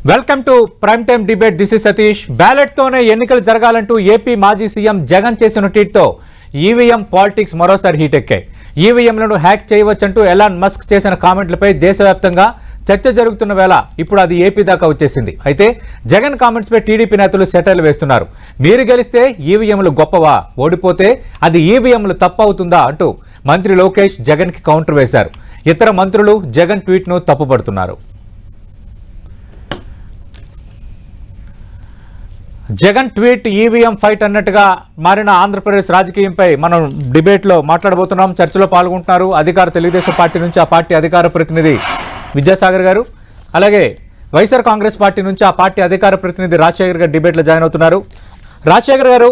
Welcome to prime time debate. This is Satish. Ballot తోనే ఎన్నికలు జరగాలంటూ AP మాజీ సీఎం జగన్ చేసిన ట్వీట్ తో ఈవీఎం పాలిటిక్స్ మరోసారి హీట్ ఎక్కాయి. ఈవీఎంలను హ్యాక్ చేయవచ్చంటూ ఎలాన్ మస్క్ చేసిన కామెంట్లపై దేశవ్యాప్తంగా చర్చ జరుగుతున్న వేళ ఇప్పుడు అది ఏపీ దాకా వచ్చేసింది. అయితే జగన్ కామెంట్స్ పై టీడీపీ నేతలు సెటైర్లు వేస్తున్నారు. మీరు గెలిస్తే ఈవీఎంలు గొప్పవా, ఓడిపోతే అది ఈవీఎంలు తప్పవుతుందా అంటూ మంత్రి లోకేష్ జగన్ కి కౌంటర్ వేశారు. ఇతర మంత్రులు జగన్ ట్వీట్ ను తప్పుపడుతున్నారు. జగన్ ట్వీట్ ఈవీఎం ఫైట్ అన్నట్టుగా మారిన ఆంధ్రప్రదేశ్ రాజకీయంపై మనం డిబేట్లో మాట్లాడబోతున్నాం. చర్చలో పాల్గొంటున్నారు అధికార తెలుగుదేశం పార్టీ నుంచి ఆ పార్టీ అధికార ప్రతినిధి విద్యాసాగర్ గారు, అలాగే వైఎస్ఆర్ కాంగ్రెస్ పార్టీ నుంచి ఆ పార్టీ అధికార ప్రతినిధి రాజశేఖర్ గారు డిబేట్లో జాయిన్ అవుతున్నారు. రాజశేఖర్ గారు,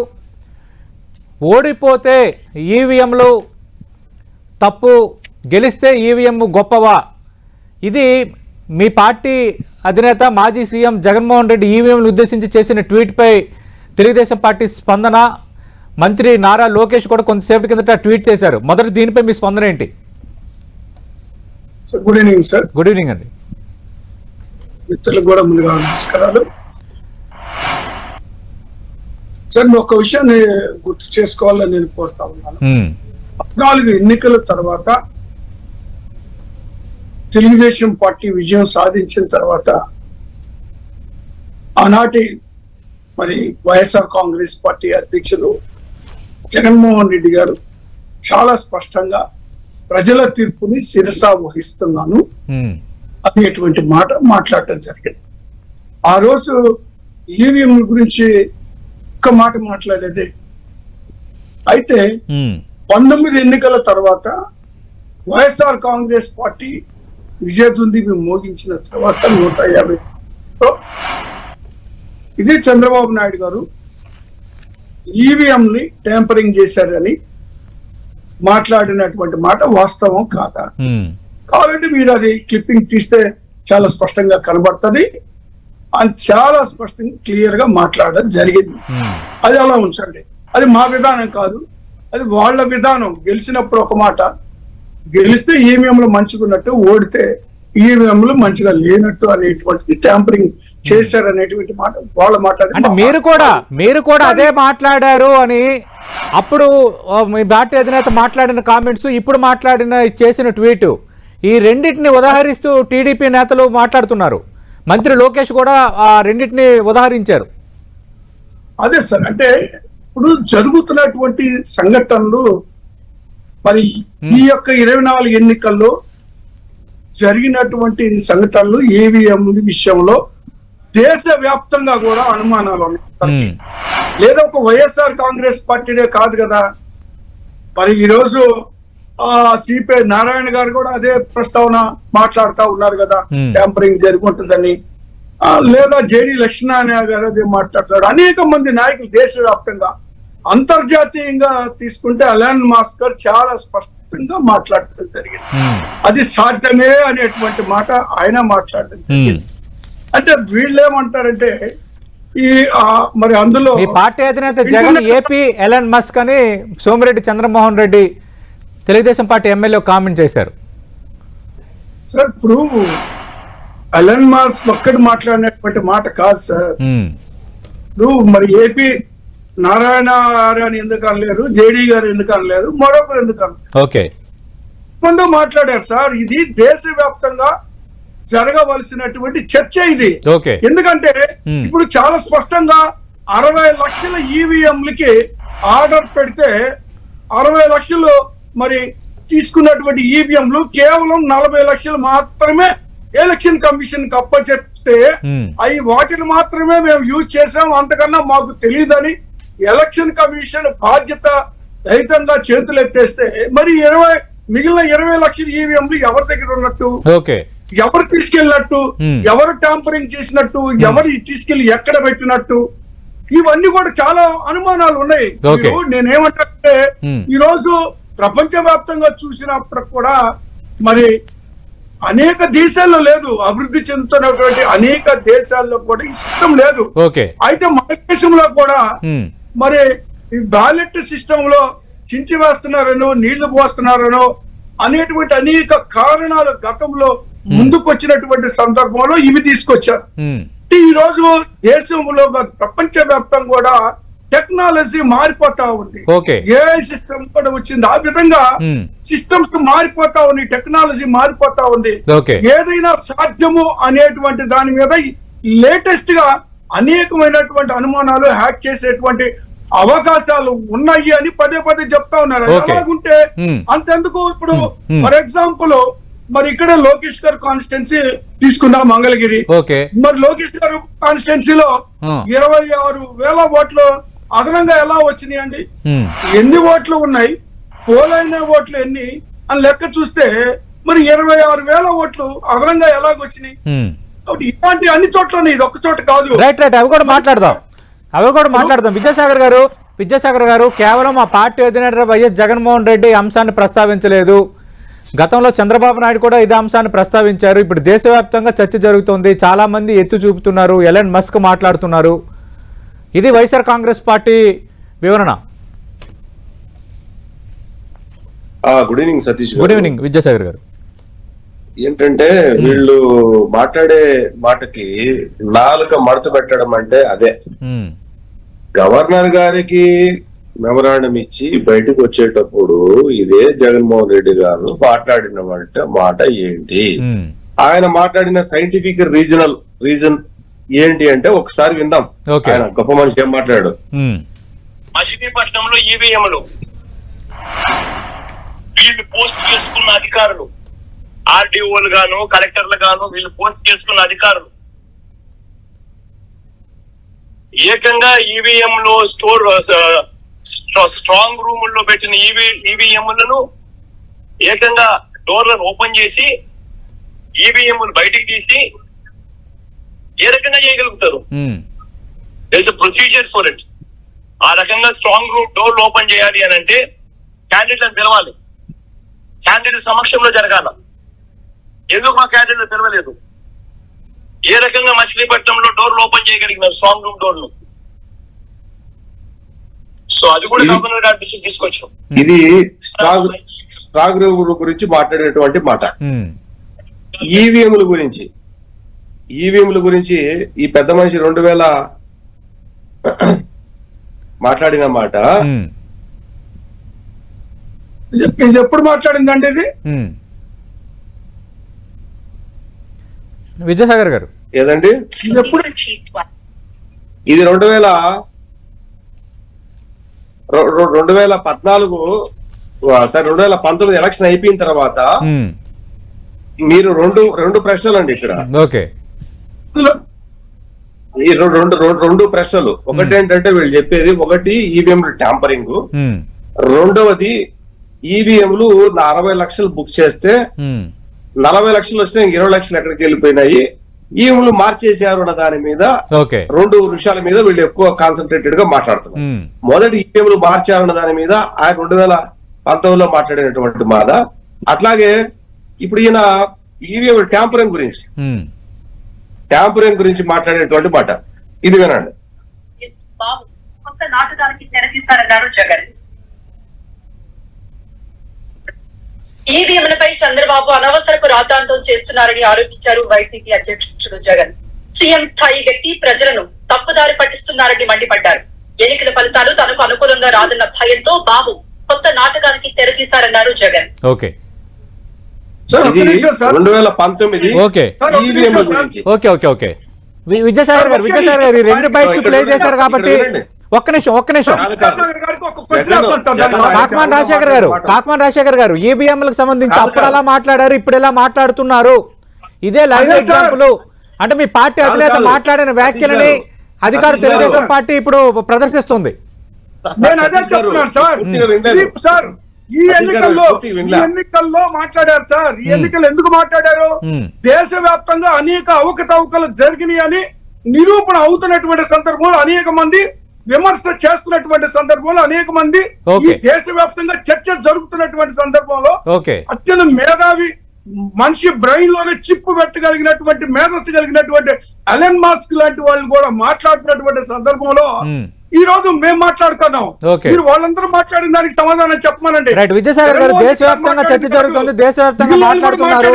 ఓడిపోతే ఈవీఎంలు తప్పు, గెలిస్తే ఈవీఎం గొప్పవా, ఇది మీ పార్టీ అధినేత మాజీ సీఎం జగన్మోహన్ రెడ్డి ఈవీఎంలు ఉద్దేశించి చేసిన ట్వీట్పై తెలుగుదేశం పార్టీ స్పందన, మంత్రి నారా లోకేష్ కూడా కొంతసేపటి కిందట ట్వీట్ చేశారు. మొదటి దీనిపై మీ స్పందన ఏంటి? Good evening sir. Good evening అండి. మిత్రులకు కూడా ముందుగా నమస్కారాలు సార్. ఒక విషయాన్ని గుర్తు చేసుకోవాలని నేను కోరుతా ఉన్నాను. 14 ఎన్నికల తర్వాత తెలుగుదేశం పార్టీ విజయం సాధించిన తర్వాత ఆనాటి మరి వైఎస్ఆర్ కాంగ్రెస్ పార్టీ అధ్యక్షులు జగన్మోహన్ రెడ్డి గారు చాలా స్పష్టంగా ప్రజల తీర్పుని శిరసా వహిస్తున్నాను అనేటువంటి మాట మాట్లాడటం జరిగింది. ఆ రోజు ఈవీఎం గురించి ఒక్క మాట మాట్లాడేదే. అయితే 19 ఎన్నికల తర్వాత వైఎస్ఆర్ కాంగ్రెస్ పార్టీ విజయదుంది మోగించిన తర్వాత 150 ఇదే చంద్రబాబు నాయుడు గారు ఈవీఎం ని ట్యాంపరింగ్ చేశారని మాట్లాడినటువంటి మాట వాస్తవం కాదా? కాబట్టి మీరు అది క్లిప్పింగ్ తీస్తే చాలా స్పష్టంగా కనబడుతుంది. అని చాలా స్పష్టంగా క్లియర్ గా మాట్లాడడం జరిగింది. అది అలా ఉంచండి. అది మా విధానం కాదు, అది వాళ్ళ విధానం. గెలిచినప్పుడు ఒక మాట, గెలిస్తే ఈవీఎంలు మంచిగున్నట్టు, ఓడితే ఈవీఎంలు మంచిగా లేనట్టు అనేటువంటిది ట్యాంపరింగ్ చేశారనేటువంటి మాట వాళ్ళ మాట. అంటే మీరు కూడా అదే మాట్లాడారు అని అప్పుడు మీ పార్టీ అధినేత మాట్లాడిన కామెంట్స్, ఇప్పుడు చేసిన ట్వీట్, ఈ రెండింటిని ఉదాహరిస్తూ టీడీపీ నేతలు మాట్లాడుతున్నారు. మంత్రి లోకేష్ కూడా ఆ రెండింటిని ఉదాహరించారు. అదే సార్, అంటే ఇప్పుడు జరుగుతున్నటువంటి సంఘటనలు మరి ఈ యొక్క 24 ఎన్నికల్లో జరిగినటువంటి సంఘటనలు ఈవీఎం విషయంలో దేశవ్యాప్తంగా కూడా అనుమానాలు ఉన్నాయి. లేదా ఒక వైఎస్ఆర్ కాంగ్రెస్ పార్టీనే కాదు కదా. మరి ఈరోజు సిపిఐ నారాయణ గారు కూడా అదే ప్రస్తావన మాట్లాడుతూ ఉన్నారు కదా, ట్యాంపరింగ్ జరిగి ఉంటుందని. లేదా జేడి లక్ష్మీనారాయణ గారు అదే మాట్లాడతారు. అనేక మంది నాయకులు దేశవ్యాప్తంగా, అంతర్జాతీయంగా తీసుకుంటే ఎలాన్ మస్క్ గారు చాలా స్పష్టంగా మాట్లాడటం జరిగింది. అది సాధ్యమే అనేటువంటి మాట ఆయన మాట్లాడటం జరిగింది. అంటే వీళ్ళు ఏమంటారంటే ఈ మరి అందులో మీ పార్టీ అధినేత జగన్ ఏపీ ఎలాన్ మస్క్ అని Somireddy Chandramohan Reddy Telugu Desam party MLA comment చేశారు. సార్, ఇప్పుడు ఎలాన్ మస్క్ ఒక్కటి మాట్లాడినటువంటి మాట కాదు సార్. ఇప్పుడు మరి ఏపీ నారాయణ అని ఎందుకు అనలేదు, జేడీ గారు ఎందుకు అనలేదు, మరొకరు ఎందుకు అనలేదు, ముందు మాట్లాడారు సార్. ఇది దేశవ్యాప్తంగా జరగవలసినటువంటి చర్చ ఇది. ఎందుకంటే ఇప్పుడు చాలా స్పష్టంగా 60 లక్షల ఈవీఎంలకి ఆర్డర్ పెడితే 60 లక్షలు మరి తీసుకున్నటువంటి ఈవీఎంలు కేవలం 40 లక్షలు మాత్రమే ఎలక్షన్ కమిషన్ కి అప్పచెప్తే అవి వాటిని మాత్రమే మేము యూజ్ చేసాం, అంతకన్నా మాకు తెలియదని ఎలక్షన్ కమిషన్ బాధ్యత రహితంగా చేతులు ఎత్తేస్తే మరి మిగిలిన 20 లక్షల ఈవీఎంలు ఎవరి దగ్గర ఉన్నట్టు, ఎవరు తీసుకెళ్ళినట్టు, ఎవరు ట్యాంపరింగ్ చేసినట్టు, ఎవరు తీసుకెళ్లి ఎక్కడ పెట్టినట్టు, ఇవన్నీ కూడా చాలా అనుమానాలు ఉన్నాయి. నేనేమంటే ఈ రోజు ప్రపంచవ్యాప్తంగా చూసినప్పుడు కూడా మరి అనేక దేశాల్లో లేదు, అభివృద్ధి చెందుతున్నటువంటి అనేక దేశాల్లో కూడా ఈ సిస్టమ్ లేదు. అయితే మన దేశంలో కూడా మరి ఈ బ్యాలెట్ సిస్టమ్ లో చించి వేస్తున్నారనో, నీళ్లు పోస్తున్నారనో అనేటువంటి అనేక కారణాలు గతంలో ముందుకు వచ్చినటువంటి సందర్భంలో ఇవి తీసుకొచ్చారు. ఈ రోజు దేశంలో ప్రపంచ వ్యాప్తంగా కూడా టెక్నాలజీ మారిపోతా ఉంది. ఓకే. ఏఐ సిస్టమ్ కూడా వచ్చింది. ఆ విధంగా సిస్టమ్స్ మారిపోతా ఉంది, టెక్నాలజీ మారిపోతా ఉంది. ఓకే. ఏదైనా సాధ్యము అనేటువంటి దాని మీద లేటెస్ట్ గా అనేకమైనటువంటి అనుమానాలు, హ్యాక్ చేసేటువంటి అవకాశాలు ఉన్నాయి అని పదే పదే చెప్తా ఉన్నారు. అలాగుంటే అంతెందుకు, ఇప్పుడు ఫర్ ఎగ్జాంపుల్ మరి ఇక్కడే లోకేష్ గారు కాన్స్టిట్యున్సీ తీసుకున్నాం మంగళగిరి. మరి లోకేష్ గారు కాన్స్టిట్యున్సీలో 26,000 ఓట్లు అదనంగా ఎలా వచ్చినాయి అండి? ఎన్ని ఓట్లు ఉన్నాయి, పోలైన ఓట్లు ఎన్ని అని లెక్క చూస్తే మరి 26,000 ఓట్లు అదనంగా ఎలాగొచ్చినాయి? ఇలాంటి అన్ని చోట్ల ఇది ఒక్క చోట కాదు. రైట్ రైట్, అవి కూడా మాట్లాడదాం. విద్యాసాగర్ గారు కేవలం ఆ పార్టీ అధినేత వైఎస్ జగన్మోహన్ రెడ్డి అంశాన్ని ప్రస్తావించలేదు. గతంలో చంద్రబాబు నాయుడు కూడా ఇదే అంశాన్ని ప్రస్తావించారు. ఇప్పుడు దేశవ్యాప్తంగా చర్చ జరుగుతోంది, చాలా మంది ఎత్తి చూపుతున్నారు, ఎలన్ మస్క్ మాట్లాడుతున్నారు. ఇది వైఎస్ఆర్ కాంగ్రెస్ పార్టీ వివరణ. Good evening Satish. Good evening Vidyasagar గారు. ఏంటంటే వీళ్ళు మాట్లాడే మాటకి నాలుక మడత పెట్టడం అంటే అదే. గవర్నర్ గారికి మెమరాండం ఇచ్చి బయటకు వచ్చేటప్పుడు ఇదే జగన్మోహన్ రెడ్డి గారు మాట్లాడిన మాట ఏంటి, ఆయన మాట్లాడిన సైంటిఫిక్ రీజన్ ఏంటి అంటే ఒకసారి విందాం. ఆయన గొప్ప మనిషి ఏం మాట్లాడు. మచిలీపట్నంలో ఈవీఎంలు వీళ్ళు పోస్ట్ చేసుకున్న అధికారులు, ఆర్డీఓలు గాను కలెక్టర్లు గాను వీళ్ళు పోస్ట్ చేసుకున్న అధికారులు ఏకంగా ఈవీఎం లో స్ట్రాంగ్ రూముల్లో పెట్టిన ఈవీఎంలను ఏకంగా డోర్లను ఓపెన్ చేసి ఈవీఎంలు బయటికి తీసి ఏ రకంగా చేయగలుగుతారు? Procedure for it. ఆ రకంగా స్ట్రాంగ్ రూమ్ డోర్లు ఓపెన్ చేయాలి అని అంటే క్యాండిడేట్లను పిలవాలి, క్యాండిడేట్ సమక్షంలో జరగాల. ఎందుకు మా క్యాండిడేట్లు పిలవలేదు? ఏ రకంగా మచిలీపట్నంలో డోర్లు ఓపెన్ చేయగలిగినారు, స్ట్రాంగ్ రూమ్ డోర్లు? సో అది కూడా గవర్నర్ గారి దృష్టికి తీసుకొచ్చాం. ఇది స్ట్రాంగ్ రూమ్ గురించి మాట్లాడేటువంటి మాట. ఈవీఎంల గురించి ఈ పెద్ద మనిషి 2000 మాట్లాడిన మాట ఇది ఎప్పుడు మాట్లాడిందండి? ఇది విద్యాసాగర్ గారు ఏదండి? ఇది 2019 ఎలక్షన్ అయిపోయిన తర్వాత మీరు రెండు ప్రశ్నలు అండి ఇక్కడ. ఈ రెండు ప్రశ్నలు. ఒకటి ఏంటంటే వీళ్ళు చెప్పేది, ఒకటి ఈవీఎంలు ట్యాంపరింగ్, రెండవది ఈవీఎంలు 60 లక్షలు బుక్ చేస్తే 40 లక్షలు వచ్చినాయి, 20 లక్షలు ఎక్కడికి వెళ్ళిపోయినాయి, ఈవీఎంలు మార్చేసారు అన్న దాని మీద 2 విషయాల మీద వీళ్ళు ఎక్కువ కాన్సన్ట్రేటెడ్ గా మాట్లాడుతున్నారు. మొదటి ఈవీఎంలు మార్చారన్న దాని మీద ఆయన 2019లో మాట్లాడినటువంటి మాట. అట్లాగే ఇప్పుడు ఈయన ఈవీఎం ట్యాంపరింగ్ గురించి మాట్లాడేటువంటి మాట. ఇది వినండి. కొత్త నాటకానికి తెరతీశారన్నారు జగన్. ఈవీఎంలపై చంద్రబాబు అనవసరపు రాద్ధాంతం చేస్తున్నారని ఆరోపించారు వైసీపీ అధ్యక్షుడు జగన్. సీఎం స్థాయి వ్యక్తి ప్రజలను తప్పుదారి పట్టిస్తున్నారని మండిపడ్డారు. ఎన్నికల ఫలితాలు తనకు అనుకూలంగా రాదన్న భయంతో బాబు కొత్త నాటకానికి తెరతీశారన్నారు జగన్. 2019 విద్యాసాగర్ గారు ఈ 2 బైట్స్ ప్లే చేశారు కాబట్టి ఒక్క నిమిషం కాకమాన్ రాజశేఖర్ గారు ఈవీఎంలకు సంబంధించి అప్పుడు ఎలా మాట్లాడారు, ఇప్పుడు ఎలా మాట్లాడుతున్నారు? ఇదే లైవ్ ఎగ్జాంపుల్. అంటే మీ పార్టీ అధినేత మాట్లాడిన వ్యాఖ్యలని అధికార తెలుగుదేశం పార్టీ ఇప్పుడు ప్రదర్శిస్తుంది. నేను అదే చెప్తున్నాను సార్. ఈ ఎన్నికల్లో మాట్లాడారు సార్. ఈ ఎన్నికలు ఎందుకు మాట్లాడారు? దేశవ్యాప్తంగా అనేక అవకతవకలు జరిగినాయి అని నిరూపణ అవుతున్నటువంటి సందర్భంలో, అనేక మంది విమర్శ చేస్తున్నటువంటి సందర్భంలో, అనేక మంది ఈ దేశవ్యాప్తంగా చర్చ జరుగుతున్నటువంటి సందర్భంలో అత్యంత మేధావి మనిషి బ్రెయిన్ లోనే చిప్పు పెట్టగలిగినటువంటి మేధస్సు కలిగినటువంటి ఎలన్ మస్క్ లాంటి వాళ్ళు కూడా మాట్లాడుతున్నటువంటి సందర్భంలో ఈ రోజు మేము మాట్లాడుతున్నాం. మీరు వాళ్ళందరూ మాట్లాడిన దానికి సమాధానం చెప్పమనండి. విద్యాసాగర్ గారు దేశవ్యాప్తంగా చర్చ జరుగుతుంది, దేశవ్యాప్తంగా మాట్లాడుతున్నారు,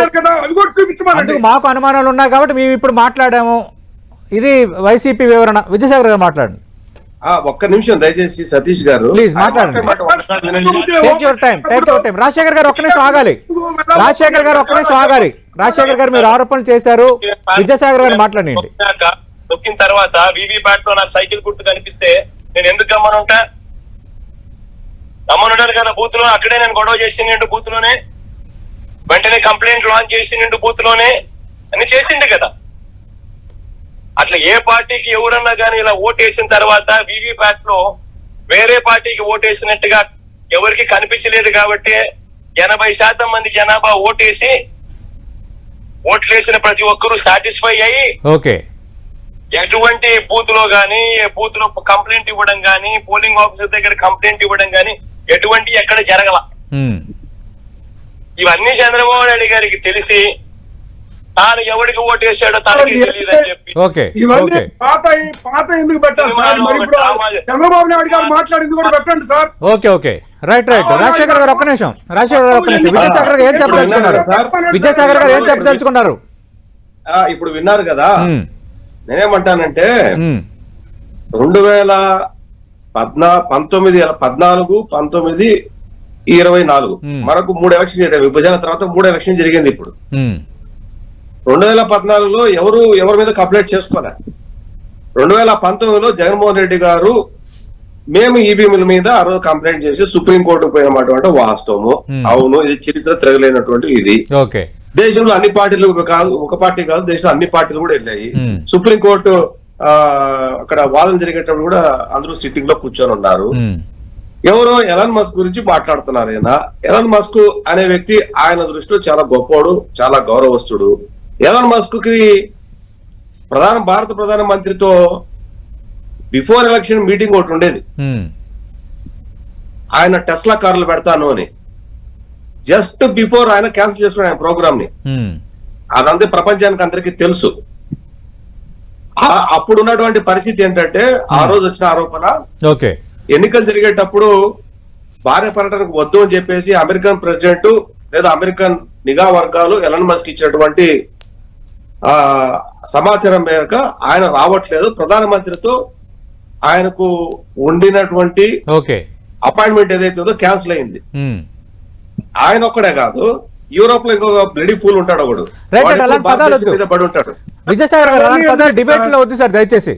మాకు అనుమానాలు ఉన్నాయి కాబట్టి మేము ఇప్పుడు మాట్లాడాము. ఇది వైసీపీ వివరణ. విజయసాగర్ గారు మాట్లాడండి. ఒక్క నిమిషం దయచేసి సతీష్ గారు Please, మాట్లాడండి. Take your time. రాజశేఖర్ గారు ఒక్క నిమిషం ఆగాలి. రాజశేఖర్ గారు మీరు ఆరోపణలు చేశారు. విజయసాగర్ గారు మాట్లాడండి. నొక్కిన తర్వాత వీవీప్యాట్ లో నాకు సైకిల్ గుర్తు కనిపిస్తే నేను ఎందుకు గమ్మనుంటా? గమ్మనుంటాను కదా. బూత్ లో అక్కడే నేను గొడవ చేసిండు, బూత్ లోనే వెంటనే కంప్లైంట్ లాంచ్ చేసిండు, బూత్ లోనే అన్ని చేసిండు కదా. అట్లా ఏ పార్టీకి ఎవరన్నా కానీ ఇలా ఓటేసిన తర్వాత వీవీప్యాట్ లో వేరే పార్టీకి ఓటేసినట్టుగా ఎవరికి కనిపించలేదు కాబట్టి 80% మంది జనాభా ఓటేసి ఓట్లేసిన ప్రతి ఒక్కరూ సాటిస్ఫై అయ్యి ఓకే ఎటువంటి బూత్ లో గానీ బూత్ లో కంప్లైంట్ ఇవ్వడం గానీ పోలింగ్ ఆఫీసర్ దగ్గర కంప్లైంట్ ఇవ్వడం గానీ ఎటువంటి ఎక్కడ జరగల. ఇవన్నీ చంద్రబాబు నాయుడు గారికి తెలిసి తాను ఎవరికి ఓటేసాడో తనకి తెలియదు అని చెప్పి ఇవన్నీ పాత ఎందుకు పెట్టారు సార్? మరి ఇప్పుడు చంద్రబాబు నాయుడు గారు మాట్లాడింది కూడా పెట్టండి సార్. Okay right. రాజశేఖర్ గారు ఒక్క నిమిషం. విజయసాగర్ గారు ఏం చెప్పదలుచుకున్నారు? ఇప్పుడు విన్నారు కదా. నేనేమంటానంటే 2019, 19, 24 మనకు 3 ఎలక్షన్ జరిగాయి. విభజన తర్వాత 3 ఎలక్షన్ జరిగింది. ఇప్పుడు 2014లో ఎవరి మీద కంప్లైంట్ చేసుకోలే. 2019లో జగన్మోహన్ రెడ్డి గారు మేము ఈవీఎంల మీద ఆ రోజు కంప్లైంట్ చేసి సుప్రీంకోర్టుకు పోయినటువంటి వాస్తవము. అవును, ఇది చరిత్ర తిరగలేనటువంటి ఇది. దేశంలో అన్ని పార్టీలు కాదు, ఒక పార్టీ కాదు, దేశంలో అన్ని పార్టీలు కూడా వెళ్ళాయి. సుప్రీంకోర్టు అక్కడ వాదన జరిగేటప్పుడు కూడా అందరూ సిట్టింగ్ లో కూర్చొని ఉన్నారు. ఎవరో ఎలాన్ మస్క్ గురించి మాట్లాడుతున్నారు. ఎలాన్ మస్క్ అనే వ్యక్తి ఆయన దృష్టిలో చాలా గొప్పవాడు, చాలా గౌరవస్తుడు. ఎలాన్ మస్క్ కి భారత ప్రధాన మంత్రితో బిఫోర్ ఎలక్షన్ మీటింగ్ ఒకటి ఉండేది. ఆయన టెస్లా కార్లు పెడతాను అని జస్ట్ బిఫోర్ ఆయన క్యాన్సిల్ చేసుకున్నాడు ఆయన ప్రోగ్రామ్ ని. అదంతా ప్రపంచానికి అందరికీ తెలుసు. అప్పుడు ఉన్నటువంటి పరిస్థితి ఏంటంటే ఆ రోజు వచ్చిన ఆరోపణ ఎన్నికలు జరిగేటప్పుడు భార్య పర్యటనకు వద్దు అని చెప్పేసి అమెరికన్ ప్రెసిడెంట్ లేదా అమెరికన్ నిఘా వర్గాలు ఎలాన్ మస్క్ ఇచ్చినటువంటి సమాచారం మేరకు ఆయన రావట్లేదు. ప్రధానమంత్రితో ఆయనకు ఉండినటువంటి అపాయింట్మెంట్ ఏదైతే ఉందో క్యాన్సిల్ అయింది. ఆయన ఒక్కడే కాదు, యూరోప్ లో ఇంకొక బ్లడీ ఫూల్ ఉంటాడు ఒకడు పడి ఉంటాడు. విజయసాగర్ గారు డిబేట్ లో వద్దు సార్ దయచేసి.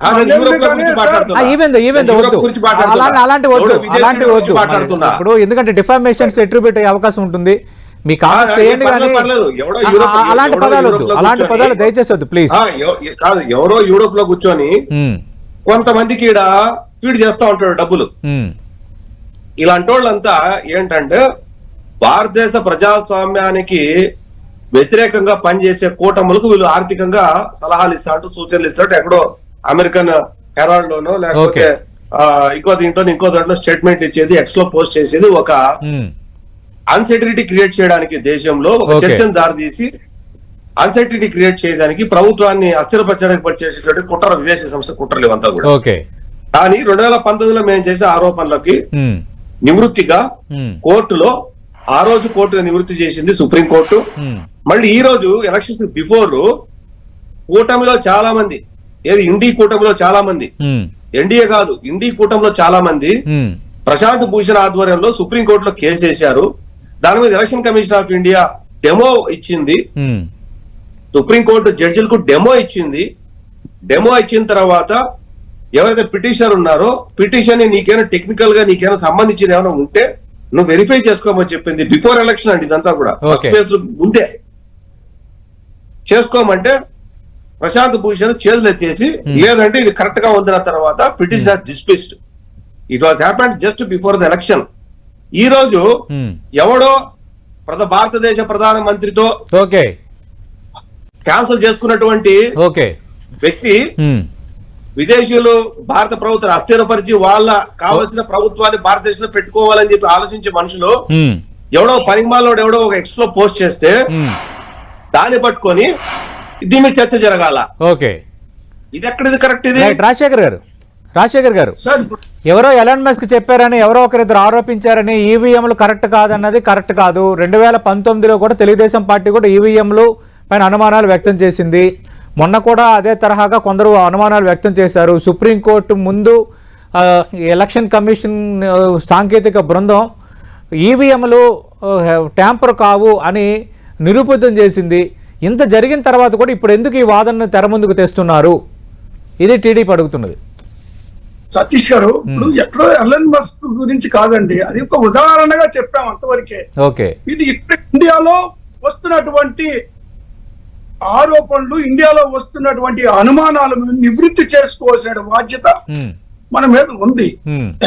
అలాంటి వద్దు. ఇప్పుడు ఎందుకంటే డిఫామేషన్స్ అట్రిబ్యూట్ అయ్యే అవకాశం ఉంటుంది. మీ కామెంట్స్ చేయండి కానీ అలాంటి పదాలు వద్దు. అలాంటి పదాలు దయచేసి వద్దు ప్లీజ్. కాదు, ఎవరో యూరోప్ లో కూర్చొని కొంతమందికి ఈడ ఫీడ్ చేస్తా ఉంటాడు డబ్బులు. ఇలాంటి వాళ్ళంతా ఏంటంటే భారతదేశ ప్రజాస్వామ్యానికి వ్యతిరేకంగా పనిచేసే కూటములకు వీళ్ళు ఆర్థికంగా సలహాలు ఇస్తాడు, సూచనలు ఇస్తాడు. ఎక్కడో అమెరికన్ హెరాల్డ్ లోనో లేకపోతే ఇంకో దాంట్లో స్టేట్మెంట్ ఇచ్చేది, ఎక్స్ లో పోస్ట్ చేసేది ఒక అన్సర్టనిటీ క్రియేట్ చేయడానికి, దేశంలో ఒక చర్చను దారితీసి అన్సర్టనిటీ క్రియేట్ చేయడానికి, ప్రభుత్వాన్ని అస్థిరపరచడానికి పనిచేసేటువంటి కుట్ర, విదేశీ సంస్థ కుట్రలు ఇవంతా కూడా. కానీ 2019లో మేము చేసే ఆరోపణలకి నివృత్తిగా కోర్టులో ఆ రోజు కోర్టు నివృత్తి చేసింది సుప్రీంకోర్టు. మళ్ళీ ఈ రోజు ఎలక్షన్స్ బిఫోర్ కూటమిలో చాలా మంది, ఏది ఇండి కూటమిలో చాలా మంది, ఎన్డీఏ కాదు ఇండి కూటమిలో చాలా మంది ప్రశాంత్ భూషణ్ ఆధ్వర్యంలో సుప్రీంకోర్టులో కేసు వేశారు. దాని మీద election commission of India demo ఇచ్చింది. సుప్రీంకోర్టు జడ్జిలకు డెమో ఇచ్చింది. డెమో ఇచ్చిన తర్వాత ఎవరైతే పిటిషనర్ ఉన్నారో పిటిషన్ ని నీకేమైనా టెక్నికల్ గా నీకేమైనా సంబంధించింది ఏమైనా ఉంటే నువ్వు వెరిఫై చేసుకోమని చెప్పింది. బిఫోర్ ఎలక్షన్ అండి ఇదంతా కూడా, ఫస్ట్ ఫేజ్ ముందే చేసుకోమంటే ప్రశాంత్ భూషణ్ చేతులు ఎత్తేసి లేదంటే ఇది కరెక్ట్ గా ఉందిన తర్వాత petition dismissed. It was happened just before the election. ఈ రోజు ఎవడో భారతదేశ ప్రధాన మంత్రితో క్యాన్సిల్ చేసుకున్నటువంటి వ్యక్తి విదేశీయులు భారత ప్రభుత్వం అస్థిరపరిచి వాళ్ళ కావలసిన ప్రభుత్వాన్ని భారతదేశంలో పెట్టుకోవాలని చెప్పి ఆలోచించే మనుషులు ఎవడో పనిమాలోడు ఎవడో ఒక ఎక్స్ లో పోస్ట్ చేస్తే దాన్ని పట్టుకొని దీని మీద చర్చ జరగాల. ఇది ఎక్కడిది కరెక్ట్? ఇది రాజశేఖర్ గారు ఎవరో ఎలాన్ మస్క్ చెప్పారని ఎవరో ఒకరిద్దరు ఆరోపించారని ఈవీఎంలు కరెక్ట్ కాదన్నది కరెక్ట్ కాదు. 2019లో కూడా తెలుగుదేశం పార్టీ కూడా ఈవీఎంలు పైన అనుమానాలు వ్యక్తం చేసింది. మొన్న కూడా అదే తరహాగా కొందరు అనుమానాలు వ్యక్తం చేశారు. సుప్రీంకోర్టు ముందు ఎలక్షన్ కమిషన్ సాంకేతిక బృందం ఈవీఎంలు ట్యాంపర్ కావు అని నిరూపితం చేసింది. ఇంత జరిగిన తర్వాత కూడా ఇప్పుడు ఎందుకు ఈ వాదనను తెర ముందుకు తెస్తున్నారు? ఇది టీడీపీ అడుగుతున్నది. సతీష్ గారు, ఇప్పుడు ఎక్కడో ఎలన్ మస్క్ గురించి కాదండి, అది ఒక ఉదాహరణగా చెప్పాం అంతవరకే. ఓకే, ఇది ఇక్కడ ఇండియాలో వస్తున్నటువంటి ఆరోపణలు, ఇండియాలో వస్తున్నటువంటి అనుమానాలను నివృత్తి చేసుకోవాల్సిన బాధ్యత మన మీద ఉంది.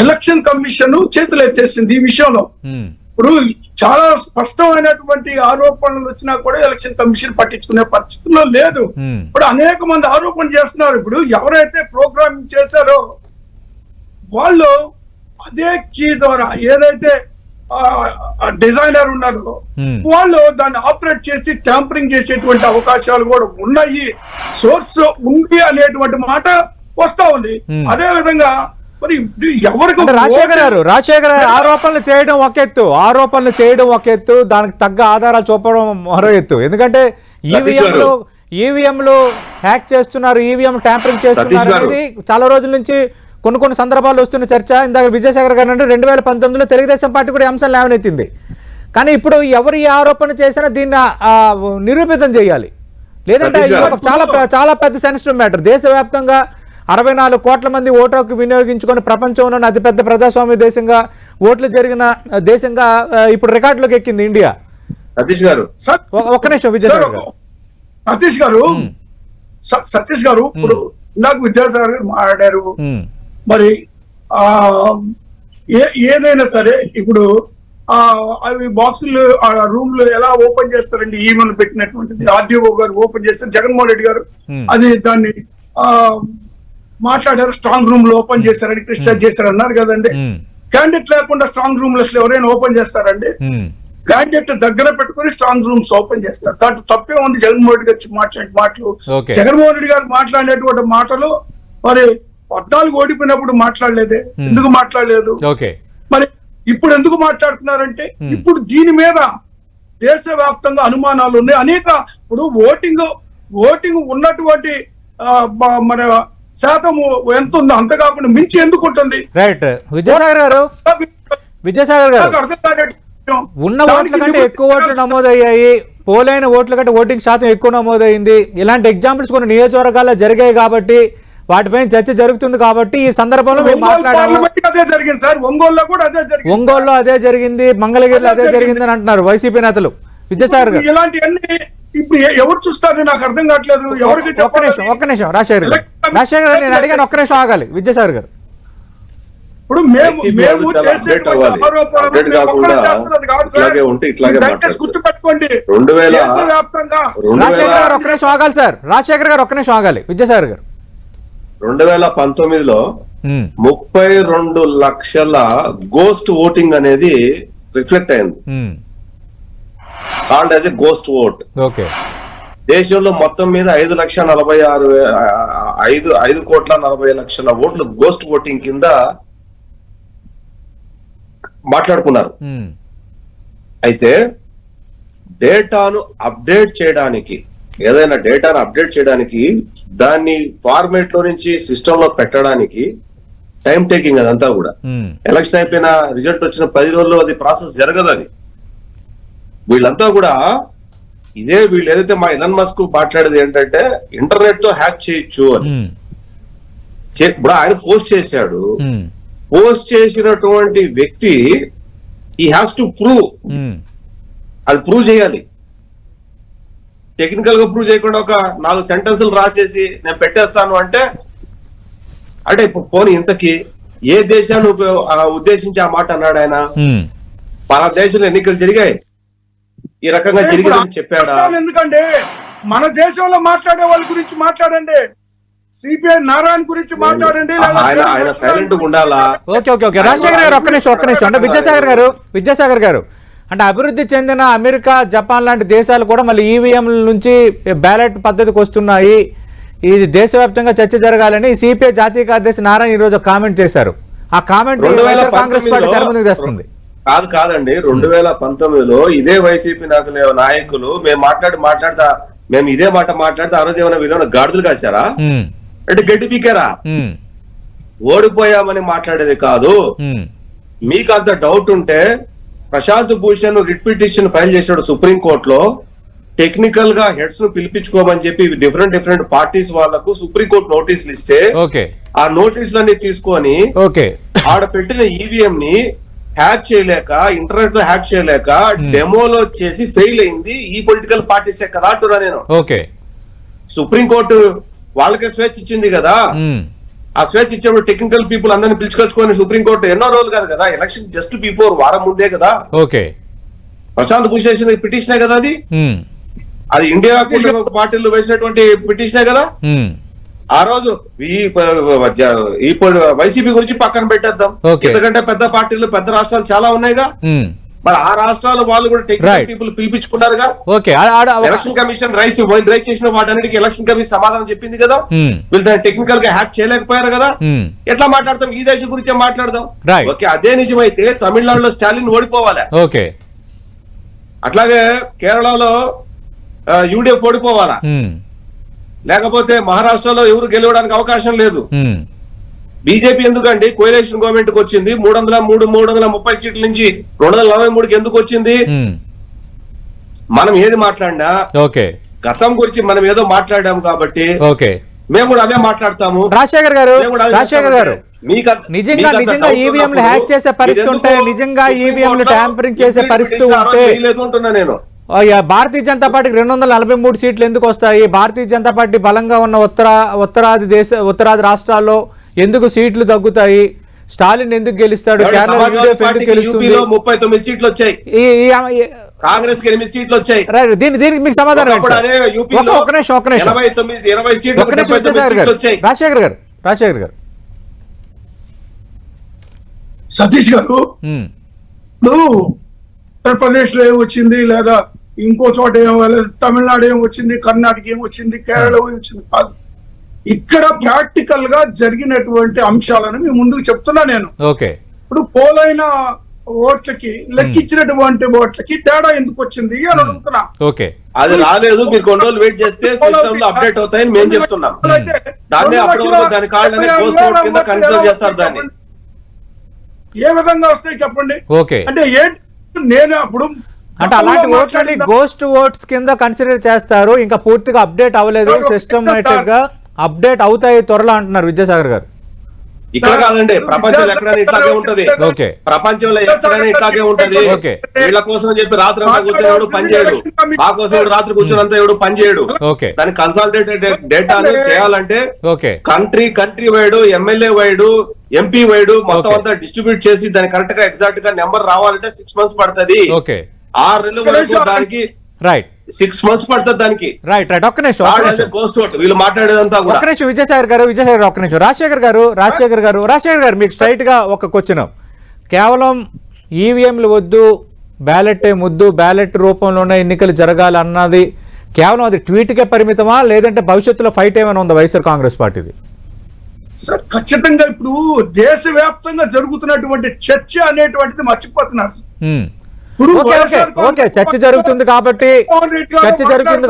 ఎలక్షన్ కమిషన్ చేతులు ఎత్తేసింది ఈ విషయంలో. ఇప్పుడు చాలా స్పష్టమైనటువంటి ఆరోపణలు వచ్చినా కూడా ఎలక్షన్ కమిషన్ పట్టించుకునే పరిస్థితుల్లో లేదు. ఇప్పుడు అనేక మంది ఆరోపణ చేస్తున్నారు. ఇప్పుడు ఎవరైతే ప్రోగ్రామింగ్ చేశారో వాళ్ళు అదే కీ ద్వారా ఏదైతే డిజైనర్ ఉన్నారో వాళ్ళు దాన్ని ఆపరేట్ చేసి ట్యాంపరింగ్ చేసేటువంటి అవకాశాలు కూడా ఉన్నాయి. సోర్స్ ఉంది అనేటువంటి మాట వస్తా ఉంది. అదే విధంగా మరి ఎవరికి రాజశేఖర్ ఆరోపణలు చేయడం ఒక ఎత్తు, దానికి తగ్గ ఆధారాలు చూపడం మరో ఎత్తు. ఎందుకంటే ఈవీఎంలు హ్యాక్ చేస్తున్నారు, ఈవీఎం ట్యాంపరింగ్ చేస్తున్నారు అనేది చాలా రోజుల నుంచి కొన్ని సందర్భాల్లో వస్తున్న చర్చ. ఇందాక విజయసాగర్ గారు అంటే 2019లో తెలుగుదేశం పార్టీ కూడా అంశం లేవనెత్తింది. కానీ ఇప్పుడు ఎవరు ఈ ఆరోపణ చేసినా దీన్ని నిరూపితం చేయాలి. లేదంటే చాలా పెద్ద సెన్సిటివ్ మ్యాటర్. దేశవ్యాప్తంగా 64 కోట్ల మంది ఓటుకు వినియోగించుకొని ప్రపంచంలోని అతిపెద్ద ప్రజాస్వామ్య దేశంగా ఓట్లు జరిగిన దేశంగా ఇప్పుడు రికార్డులోకి ఎక్కింది ఇండియా. సతీష్ గారు ఒక్క నిమిషం విజయసాగర్ గారు. సతీష్ గారు ఇప్పుడు నాకు విద్యాసాగర్ గారు మాట్లాడారు. మరి ఏదైనా సరే ఇప్పుడు అవి బాక్సులు రూమ్ లో ఎలా ఓపెన్ చేస్తారండి? ఈమెయిల్ పెట్టినటువంటిది ఆర్డీఓ గారు ఓపెన్ చేస్తారు, జగన్మోహన్ రెడ్డి గారు అది దాన్ని మాట్లాడారు, స్ట్రాంగ్ రూమ్ లో ఓపెన్ చేస్తారని క్రిటిసైజ్ చేశారు అన్నారు కదండి. క్యాండిడేట్ లేకుండా స్ట్రాంగ్ రూమ్ లో ఎవరైనా ఓపెన్ చేస్తారండి? క్యాండిడేట్ దగ్గర పెట్టుకుని స్ట్రాంగ్ రూమ్స్ ఓపెన్ చేస్తారు. దాంట్లో తప్పే ఉంది. జగన్మోహన్ రెడ్డి గారు మాట్లాడే మాటలు, జగన్మోహన్ రెడ్డి గారు మాట్లాడేటువంటి మాటలు మరి 14 ఓడిపోయినప్పుడు మాట్లాడలేదే, ఎందుకు మాట్లాడలేదు? మరి ఇప్పుడు ఎందుకు మాట్లాడుతున్నారంటే ఇప్పుడు దీని మీద దేశవ్యాప్తంగా అనుమానాలు ఉన్నాయి. అనేక ఇప్పుడు ఓటింగ్ ఉన్నటువంటి మన శాతం ఎంత ఉందో అంత కాకుండా మించి ఎందుకు ఉంటుంది? రైట్ విజయసాగర్ గారు అర్థం కాదు. ఉన్న ఓట్ల కంటే ఎక్కువ ఓట్లు నమోదయ్యాయి, పోలైన ఓట్ల కంటే ఓటింగ్ శాతం ఎక్కువ నమోదైంది. ఇలాంటి ఎగ్జాంపుల్స్ కొన్ని నియోజకవర్గాల్లో జరిగాయి కాబట్టి వాటిపై చర్చ జరుగుతుంది. కాబట్టి ఈ సందర్భంలో ఒంగోలులో అదే జరిగింది, మంగళగిరిలో అదే జరిగింది అని అంటున్నారు వైసీపీ నేతలు. విజయసాగర్ గారు ఇలాంటివన్నీ ఇప్పుడు ఎవరు చూస్తారు నాకు అర్థం కావట్లేదు. ఎవరికి ఒక్క నిమిషం రాజశేఖర్ గారు నేను అడిగాను, ఒక్క నిమిషం ఆగాలి విజయసాగర్ గారు. ఇప్పుడు మేము చేసేటువంటి గుర్తుపెట్టుకోండి, దేశవ్యాప్తంగా ఒక్క నిమిషం ఆగాలి సార్. రాజశేఖర్ గారు ఒక్క నిమిషం ఆగాలి. విజయసాగర్ గారు 2019లో 32 లక్షల గోస్ట్ ఓటింగ్ అనేది రిఫ్లెక్ట్ అయింది. Called as a ghost vote. దేశంలో మొత్తం మీద 5,40,00,000 ఓట్లు గోస్ట్ ఓటింగ్ కింద మాట్లాడుకున్నారు. అయితే డేటాను అప్డేట్ చేయడానికి, ఏదైనా డేటాను అప్డేట్ చేయడానికి, దాన్ని ఫార్మేట్ లో నుంచి సిస్టమ్ లో పెట్టడానికి టైం టేకింగ్ అదంతా కూడా. ఎలక్షన్ అయిపోయిన రిజల్ట్ వచ్చిన 10 రోజుల్లో అది ప్రాసెస్ జరగదు. అది వీళ్ళంతా కూడా వీళ్ళు ఏదైతే మా ఎలన్ మస్క్ మాట్లాడేది ఏంటంటే ఇంటర్నెట్ తో హ్యాక్ చేయొచ్చు అని. ఇప్పుడు ఆయన పోస్ట్ చేశాడు. పోస్ట్ చేసినటువంటి వ్యక్తి ఈ హ్యాస్ టు ప్రూవ్, అది ప్రూవ్ చేయాలి. టెక్నికల్ గా ప్రూవ్ చేయకుండా ఒక 4 సెంటెన్సులు రాసేసి నేను పెట్టేస్తాను అంటే ఇప్పుడు పోనీ ఇంతకి ఏ దేశాన్ని ఉద్దేశించి ఆ మాట అన్నాడు ఆయన? మన దేశంలో ఎన్నికలు జరిగాయి, ఈ రకంగా జరిగిందని చెప్పాడా? ఎందుకంటే మన దేశంలో మాట్లాడే వాళ్ళ గురించి మాట్లాడండి, సిపిఐ నారాయణ గురించి మాట్లాడండి. ఆయన సైలెంట్ గా ఉండాలా? రాజశేఖర్ గారు ఒక్క నిమిషం. అంటే విద్యాసాగర్ గారు అంటే అభివృద్ధి చెందిన అమెరికా, జపాన్ లాంటి దేశాలు కూడా మళ్ళీ ఈవీఎం నుంచి బ్యాలెట్ పద్ధతికి వస్తున్నాయి, ఇది దేశవ్యాప్తంగా చర్చ జరగాలని సిపిఐ జాతీయ కార్యదర్శి నారాయణ ఈ రోజు కామెంట్ చేశారు. ఆ కామెంట్ కాంగ్రెస్ పార్టీ తెర ముందుకు తెస్తుంది. కాదండి, 2019లో ఇదే వైసీపీ నాయకులు మేము మాట్లాడుతా మేము ఇదే మాట మాట్లాడితే ఆ రోజు ఏమైనా వీళ్ళు గాడిదలు కాశారా ఉమ్, అంటే గడ్డి పీకారా? ఉమ్, ఓడిపోయామని మాట్లాడేది కాదు. ఉమ్, మీకు అంత డౌట్ ఉంటే Prashant Bhushan writ petition file చేసాడు సుప్రీం కోర్టులో. టెక్నికల్ గా హెడ్స్ ను పిలిపించుకోమని చెప్పి డిఫరెంట్ పార్టీస్ వాళ్లకు సుప్రీం కోర్టు నోటీసులు ఇస్తే ఓకే ఆ నోటీసులన్నీ తీసుకొని ఓకే ఆడ పెట్టిన ఈవీఎం ని హ్యాక్ చేయలేక, ఇంటర్నెట్ లో హ్యాక్ చేయలేక డెమోలో చేసి ఫెయిల్ అయింది ఈ పొలిటికల్ పార్టీసే కదా అంటున్నా నేను. ఓకే సుప్రీం కోర్టు వాళ్ళకే స్వేచ్ఛ ఇచ్చింది కదా. ఉమ్, ఆ స్వేచ్ఛ ఇచ్చేప్పుడు టెక్నికల్ పీపుల్ అందరిని పిలుచుకొచ్చుకొని సుప్రీం కోర్టు ఎన్నో రోజులు కాదు కదా, ఎలక్షన్ జస్ట్ బిఫోర్ వారం ముందే కదా ఓకే ప్రశాంత్ భూషణ్ పిటిషనే కదా అది. ఉమ్, అది ఇండియా కూటమి పార్టీలు వేసినటువంటి పిటిషనే కదా. ఉమ్, ఆ రోజు ఈ వైసీపీ గురించి పక్కన పెట్టేద్దాం, Okay. ఎందుకంటే పెద్ద పార్టీలు పెద్ద రాష్ట్రాలు చాలా ఉన్నాయిగా. ఉమ్, మరి ఆ రాష్ట్రాలు వాళ్ళు కూడా టెక్నికల్ Right. పీపుల్ పిలిపించుకున్నారుగా. ఓకే ఎలక్షన్ కమిషన్ రైస్ చేసిన వాటన్నిటికీ ఎలక్షన్ కమిషన్ సమాధానం చెప్పింది కదా. ఉమ్, వీళ్ళు దాన్ని టెక్నికల్ గా హ్యాక్ చేయలేకపోయారు కదా. ఉమ్, ఎట్లా మాట్లాడతాం? ఈ దేశం గురించే మాట్లాడదాం. Right. ఓకే, అదే నిజమైతే తమిళనాడులో స్టాలిన్ ఓడిపోవాలి, ఓకే అట్లాగే కేరళలో యూడీఎఫ్ ఓడిపోవాలా, ఉమ్, లేకపోతే మహారాష్ట్రలో ఎవరు గెలవడానికి అవకాశం లేదు. ఉమ్, బీజేపీ ఎందుకండి కోalition గవర్నమెంట్ కి వచ్చింది? 330 సీట్ల నుంచి 243కి ఎందుకు వచ్చింది? ఉమ్, మనం ఏది మాట్లాడినా ఓకే గతం గురించి మనం ఏదో మాట్లాడాము కాబట్టి ఓకే మేము కూడా అదే మాట్లాడతాము. రాజశేఖర్ గారు, మేము కూడా అదే రాజశేఖర్ గారు మీకంత- నిజంగా మీకంత నిజంగా doubt ఈవీఎంలు ఉన్నప్పుడు హ్యాక్ చేసే పరిస్థితి ఉంటే, మీరెందుకు నిజంగా సుప్రీం ఈవీఎంలు కోర్టులో ట్యాంపరింగ్ చేసే ఇంప్లీమెంట్ పరిస్థితి చేసి ఆ రోజు ఉంటే చేయలేదు అంటున్నా నేను. భారతీయ జనతా పార్టీకి 243 సీట్లు ఎందుకు వస్తాయి? భారతీయ జనతా పార్టీ బలంగా ఉన్న ఉత్తరాది రాష్ట్రాల్లో ఎందుకు సీట్లు తగ్గుతాయి? స్టాలిన్ ఎందుకు గెలుస్తాడు? కేరళ సమాజ్వాదీ యూడీఎఫ్ ఎందుకు పార్టీకి గెలుస్తుంది? యూపీలో 39 సీట్లు వచ్చాయి, కాంగ్రెస్ కి 8 సీట్లు వచ్చాయి. దీనికి మీకు సమాధానం ఏంటి ఒకప్పుడు సార్? అదే యూపీలో ఒక్క నిమిషం 80 సీట్లు, ఒక్క నిమిషం 79 విజయసాగర్ గారు, సీట్లు వచ్చాయి. రాజశేఖర్ గారు సతీష్ గారు, ఉమ్, ఇప్పుడు ఉత్తరప్రదేశ్ లో ఏం వచ్చింది, లేదా ఇంకో చోట ఏం, లేదా తమిళనాడు ఏం వచ్చింది, కర్ణాటక ఏం వచ్చింది, కేరళ ఏం వచ్చింది కాదు. ఇక్కడ ప్రాక్టికల్ గా జరిగినటువంటి అంశాలను మీ ముందుకు చెప్తున్నా నేను. ఓకే ఇప్పుడు పోలైన ఓట్లకి లెక్కించినటువంటి ఓట్లకి తేడా ఎందుకు వచ్చింది అని అడుగుతున్నా. ఓకే అది రాలేదు, మీరు కొన్ని రోజులు వెయిట్ చేస్తే సిస్టమ్ లో అప్డేట్ అవుతాయని మేము చెప్తున్నాం. దాన్ని అప్పుడు దాని కాళ్ళని గోస్ట్ ఓట్ కింద కన్సిడర్ చేస్తారు దాన్ని. ఏ విధంగా వస్తాయి చెప్పండి? ఓకే అంటే ఏంటి, నేను అప్పుడు అంటే అలాంటి ఓట్లని గోస్ట్ ఓట్స్ కింద కన్సిడర్ చేస్తారు, ఇంకా పూర్తిగా అప్డేట్ అవ్వలేదు, సిస్టమేటిక్ గా అప్డేట్ అవుతాయి త్వరలో అంటున్నారు విద్యాసాగర్ గారు. ఇక్కడ కాదండి, ప్రపంచంలో ఎక్కడైనా ఇట్లాగే ఉంటది. ఓకే ప్రపంచంలో ఎక్కడైనా ఇట్లాగే ఉంటది. ఓకే. వీళ్ళ కోసం చెప్పి రాత్రి అంతా కూర్చొని పని చేయడు, మా కోసం రాత్రి కూర్చొని అంతా ఎవడు పని చేయడు. ఓకే దాని కన్సల్టేటెడ్ డేటాని చేయాలంటే okay country wide, MLA wide, MP wide మొత్తం Okay. అంతా డిస్ట్రిబ్యూట్ చేసి దాని కరెక్ట్ గా ఎగ్జాక్ట్ గా నెంబర్ రావాలంటే 6 months పడుతుంది. ఓకే 6 నెలల వరకు దానికి రైట్ 6 months పడుతుంది దానికి. రైట్ రైట్ ఒక్క నిమిషం గోస్ట్ ఓట్ వీళ్ళు మాట్లాడేదంతా కూడా. ఒక్క నిమిషం విజయసాగర్ గారు ఒక్క నిమిషం. రాజశేఖర్ గారు మీకు స్ట్రైట్ గా ఒక క్వశ్చన్. కేవలం ఈవీఎంలు వద్దు, బ్యాలెట్ ముద్దు, బ్యాలెట్ రూపంలోనే ఎన్నికలు జరగాలి అన్నది కేవలం అది ట్వీట్కే పరిమితమా, లేదంటే భవిష్యత్తులో ఫైట్ ఏమైనా ఉందా వైఎస్ఆర్ కాంగ్రెస్ పార్టీది? సార్ ఖచ్చితంగా ఇప్పుడు దేశవ్యాప్తంగా జరుగుతున్నటువంటి చర్చ అనేటువంటిది మర్చిపోతున్నారు సార్. ఇప్పుడు ఓకే వైఎస్ఆర్ ఓకే చర్చ జరుగుతుంది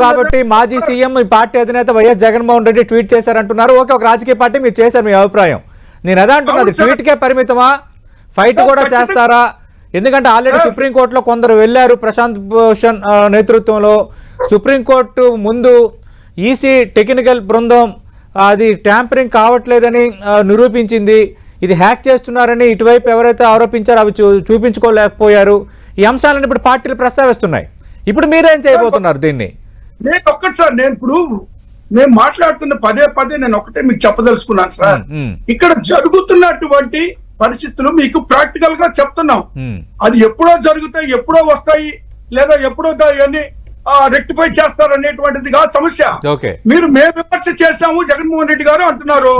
కాబట్టి మాజీ సీఎం ఈ పార్టీ అధినేత వైఎస్ జగన్మోహన్ రెడ్డి ట్వీట్ చేశారంటున్నారు. ఓకే, ఒక రాజకీయ పార్టీ మీరు చేశారు, మీ అభిప్రాయం. నేను అదే అంటున్నది, ట్వీట్కే పరిమితమా, ఫైట్ కూడా చేస్తారా? ఎందుకంటే ఆల్రెడీ సుప్రీంకోర్టులో కొందరు వెళ్లారు ప్రశాంత్ భూషణ్ నేతృత్వంలో. సుప్రీంకోర్టు ముందు ఈసీ టెక్నికల్ బృందం అది ట్యాంపరింగ్ కావట్లేదని నిరూపించింది. ఇది హ్యాక్ చేస్తున్నారని ఇటువైపు ఎవరైతే ఆరోపించారో అవి చూపించుకోలేకపోయారు. ఈ అంశాలను ఇప్పుడు పార్టీలు ప్రస్తావిస్తున్నాయి. ఇప్పుడు మీరేం చేయబోతున్నారు దీన్ని? నేను ఒక్కటి సార్, నేను మాట్లాడుతున్న పదే నేను ఒకటే మీకు చెప్పదలుచుకున్నాను సార్. ఇక్కడ జరుగుతున్నటువంటి పరిస్థితులు మీకు ప్రాక్టికల్ గా చెప్తున్నాం. అది ఎప్పుడో జరుగుతాయి, ఎప్పుడో వస్తాయి, లేదా ఎప్పుడో ఇవన్నీ రెక్టిఫై చేస్తారు అనేటువంటిది కాదు సమస్య. మీరు మేము విమర్శ చేశాము జగన్మోహన్ రెడ్డి గారు అంటున్నారు.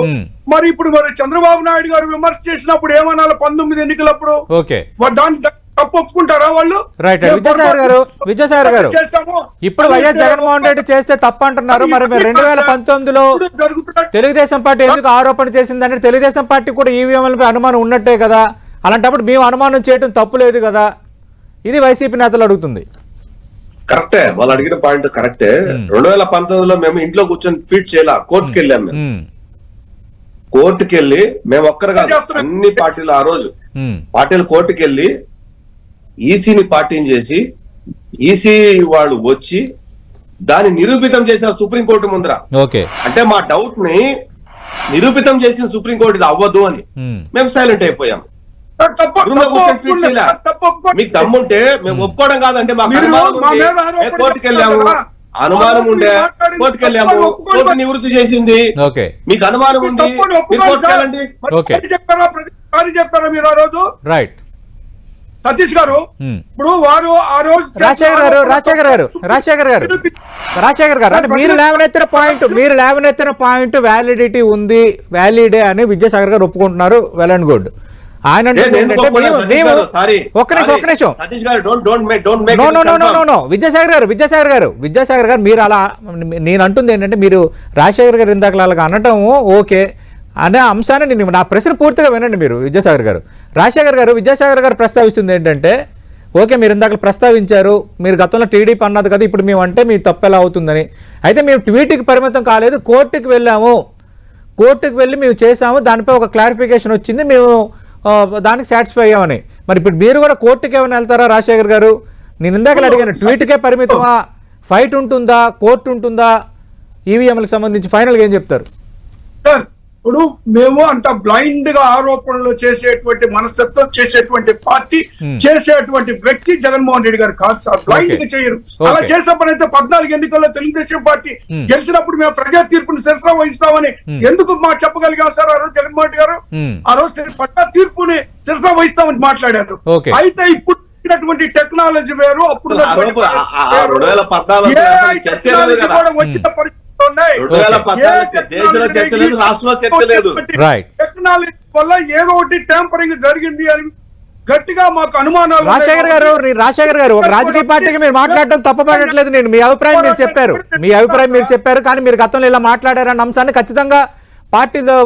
మరి ఇప్పుడు చంద్రబాబు నాయుడు గారు విమర్శ చేసినప్పుడు ఏమనాలి? 19 ఎన్నికలప్పుడు దాన్ని తప్పు ఒప్పుకుంటారా వాళ్ళు? రైట్ విజయసాగర్ గారు ఇప్పుడు వైఎస్ జగన్మోహన్ రెడ్డి చేస్తే తప్పు అంటున్నారు. మరి 2019లో తెలుగుదేశం పార్టీ ఎందుకు ఆరోపణ చేసిందంటే తెలుగుదేశం పార్టీ కూడా ఈవీఎంలపై అనుమానం ఉన్నట్టే కదా. అలాంటప్పుడు మేము అనుమానం చేయడం తప్పు లేదు కదా. ఇది వైసీపీ నేతలు అడుగుతుంది. కరెక్టే, వాళ్ళు అడిగిన పాయింట్ కరెక్టే. 2019లో మేము ఇంట్లో కూర్చొని ట్వీట్ చేయాల, కోర్టుకి వెళ్ళాం మేము. కోర్టుకి వెళ్ళి మేము ఒక్కరు కాదు, అన్ని పార్టీలు ఆ రోజు పార్టీలు కోర్టుకి వెళ్ళి ఈసీని పార్టీని చేసి ఈసీ వాళ్ళు వచ్చి దాన్ని నిరూపితం చేశారు సుప్రీంకోర్టు ముందర. ఓకే, అంటే మా డౌట్ ని నిరూపితం చేసిన సుప్రీంకోర్టు ఇది అవ్వదు అని మేము సైలెంట్ అయిపోయాం. మీకు దమ్ముంటే మేము ఒప్పుకోవడం కాదంటే మాకు కోర్టుకి వెళ్ళాము, అనుమానం ఉండే కోర్టుకి వెళ్ళాము, కోర్టు నివృత్తి చేసింది. మీకు అనుమానం ఉంది, చెప్పారా మీరు ఆ రోజు? రైట్ సతీష్ గారు, ఇప్పుడు వారు ఆ రోజు రాజశేఖర్ గారు అంటే మీరు లేవనెత్తిన పాయింట్ వ్యాలిడిటీ ఉంది, వ్యాలిడే అని విద్యాసాగర్ గారు ఒప్పుకుంటున్నారు. Well and good. ఆయన విద్యాసాగర్ గారు మీరు అలా, నేను అంటుంది ఏంటంటే మీరు రాజశేఖర్ గారు ఇందాక అలాగా అనటం ఓకే అనే అంశాన్ని నేను నా ప్రశ్న పూర్తిగా వినండి మీరు. విద్యాసాగర్ గారు, రాజశేఖర్ గారు, విద్యాసాగర్ గారు ప్రస్తావిస్తుంది ఏంటంటే ఓకే మీరు ఇందాక ప్రస్తావించారు, మీరు గతంలో టీడీపీ అన్నది కదా, ఇప్పుడు మేము అంటే మీ తప్పు ఎలా అవుతుందని. అయితే మేము ట్వీట్కి పరిమితం కాలేదు, కోర్టుకి వెళ్ళాము, కోర్టుకి వెళ్ళి మేము చేసాము, దానిపై ఒక క్లారిఫికేషన్ వచ్చింది, మేము దానికి సాటిస్ఫై అయ్యామని. మరి ఇప్పుడు మీరు కూడా కోర్టుకి ఏమైనా వెళ్తారా రాజశేఖర్ గారు? నేను ఇందాక అడిగాను, ట్వీట్కే పరిమితమా, ఫైట్ ఉంటుందా, కోర్టు ఉంటుందా, ఈవీఎంలకు సంబంధించి ఫైనల్గా ఏం చెప్తారు? సార్ ఇప్పుడు మేము అంత బ్లైండ్ గా ఆరోపణలు చేసేటువంటి మనస్తత్వం చేసేటువంటి పార్టీ చేసేటువంటి వ్యక్తి జగన్మోహన్ రెడ్డి గారు కాదు సార్. బ్లైండ్ గా చేయరు. అలా చేసినప్పుడైతే 14 ఎన్నికల్లో తెలుగుదేశం పార్టీ గెలిచినప్పుడు మేము ప్రజా తీర్పుని శిరస వహిస్తామని ఎందుకు చెప్పగలిగాం సార్ ఆ రోజు జగన్మోహన్ రెడ్డి గారు? ఆ రోజు ప్రజా తీర్పుని శిరస వహిస్తామని మాట్లాడారు. అయితే ఇప్పుడు టెక్నాలజీ వేరు, అప్పుడు వచ్చిన పరిస్థితి టెక్నాలజీ వల్ల ఏదో ఒకటి ట్యాంపరింగ్ జరిగింది అని గట్టిగా మాకు అనుమానాలు. రాజశేఖర్ గారు ఒక రాజకీయ పార్టీకి మీరు మాట్లాడటం తప్పబడట్లేదు. నేను మీ అభిప్రాయం మీరు చెప్పారు, కానీ మీరు గతంలో ఇలా మాట్లాడారన్న అంశాన్ని ఖచ్చితంగా పార్టీలో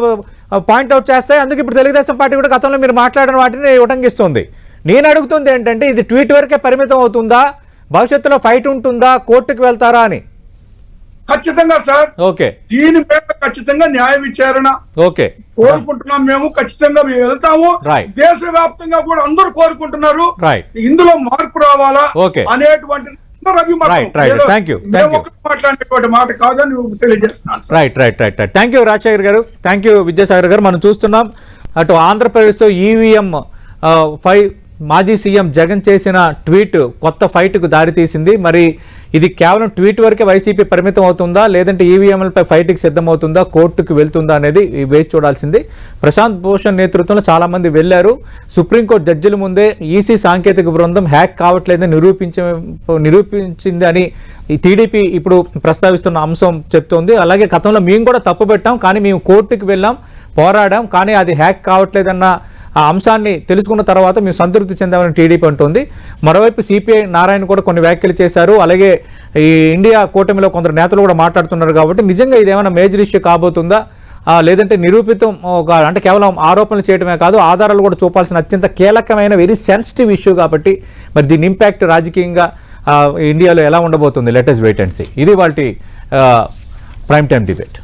పాయింట్అవుట్ చేస్తాయి. అందుకే ఇప్పుడు తెలుగుదేశం పార్టీ కూడా గతంలో మీరు మాట్లాడిన వాటిని ఉటంకిస్తుంది. నేను అడుగుతుంది ఏంటంటే ఇది ట్వీట్ వరకే పరిమితం అవుతుందా, భవిష్యత్తులో ఫైట్ ఉంటుందా, కోర్టుకు వెళ్తారా అని? ఖచ్చితంగా సార్, ఓకే, దీని మీద ఖచ్చితంగా న్యాయ విచారణ కోరుకుంటున్నాం. మేము ఖచ్చితంగా మేము వెళ్తాము. దేశవ్యాప్తంగా కూడా అందరూ కోరుకుంటున్నారు ఇందులో మార్పు రావాలా అనేటువంటి మాట్లాడేటువంటి మాట కాదని తెలియజేస్తున్నాను. రైట్. థ్యాంక్ యూ రాజశేఖర్ గారు, థ్యాంక్ యూ విద్యాసాగర్ గారు. మనం చూస్తున్నాం అటు ఆంధ్రప్రదేశ్లో ఈవీఎం 5 మాజీ సీఎం జగన్ చేసిన ట్వీట్ కొత్త ఫైట్కు దారితీసింది. మరి ఇది కేవలం ట్వీట్ వరకే వైసీపీ పరిమితం అవుతుందా, లేదంటే ఈవీఎంలపై ఫైట్కి సిద్ధమవుతుందా, కోర్టుకు వెళ్తుందా అనేది వేచి చూడాల్సింది. ప్రశాంత్ భూషణ్ నేతృత్వంలో చాలామంది వెళ్లారు. సుప్రీంకోర్టు జడ్జిల ముందే ఈసీ సాంకేతిక బృందం హ్యాక్ కావట్లేదని నిరూపించింది అని ఈ టీడీపీ ఇప్పుడు ప్రస్తావిస్తున్న అంశం చెప్తోంది. అలాగే గతంలో మేము కూడా తప్పు పెట్టాం, కానీ మేము కోర్టుకు వెళ్ళాం, పోరాడాం, కానీ అది హ్యాక్ కావట్లేదన్న ఆ అంశాన్ని తెలుసుకున్న తర్వాత మేము సంతృప్తి చెందామని టీడీపీ అంటోంది. మరోవైపు సిపిఐ నారాయణ కూడా కొన్ని వ్యాఖ్యలు చేశారు. అలాగే ఈ ఇండియా కూటమిలో కొందరు నేతలు కూడా మాట్లాడుతున్నారు. కాబట్టి నిజంగా ఇది ఏమైనా మేజర్ ఇష్యూ కాబోతుందా, లేదంటే నిరూపితం అంటే కేవలం ఆరోపణలు చేయడమే కాదు ఆధారాలు కూడా చూపాల్సిన అత్యంత కీలకమైన వెరీ సెన్సిటివ్ ఇష్యూ కాబట్టి మరి దీని ఇంపాక్ట్ రాజకీయంగా ఇండియాలో ఎలా ఉండబోతుంది? Let us wait and see. ఇది వాటి ప్రైమ్ టైమ్ డిబేట్.